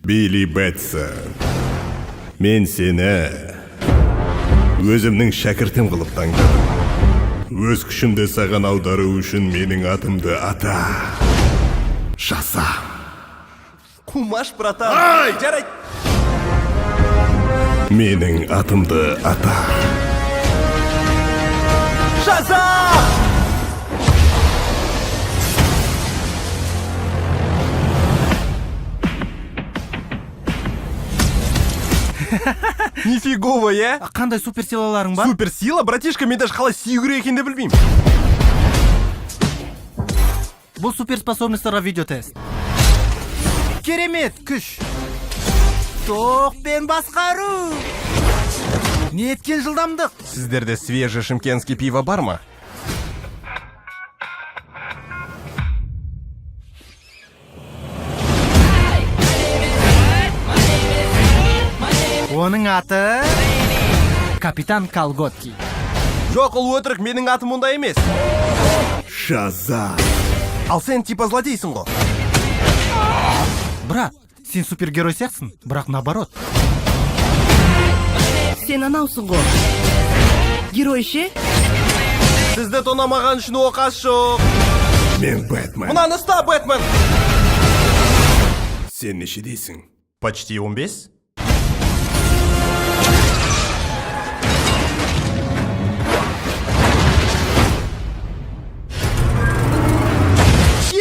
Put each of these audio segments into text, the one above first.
Билли Бэтсон, мен сені өзімнің шәкіртім қылып таңдадым. Өз күшімді саған аудару үшін менің атымды ата. Жаса. Кумаш, братан. Жарайт. Менің атымды ата. Жаза! Нифигово, я? Қандай суперсилаларың бар? Суперсила, братишка, мен даже қалай сүю керек екенін де білмеймін. Бұл суперспособностьтарға видеотест. Керемет күш. Тоқпен басқару. Неткен жылдамдық. Сіздерде свежий шымкентский пиво бар ма? Оның аты Капитан Колготки. Жоқ, ол өтірік, менің атым ондай емес. Шазам. Ал сен типа злодейсің ғой. Брат, сен супергерой сияқтысың, бірақ наоборот. Сен анаусың ғой. Герой ше? Сізді тонамаған үшін оқас жоқ. Мен Бэтмен. Мынаны ұста, Бэтмен. Сен нешедейсің? Почти 15.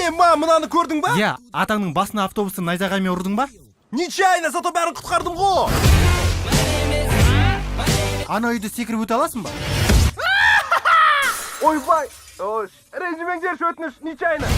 Ема, мынаны көрдің ба? Я, атаңның басына автобусты найзағаймен ұрдың ба? Нечайно, зато бәрін құтқардым ғой. Ана үйді секіріп өте аласың ба? Ойбай! Ренжімеңдерші, өтініш, нечайно.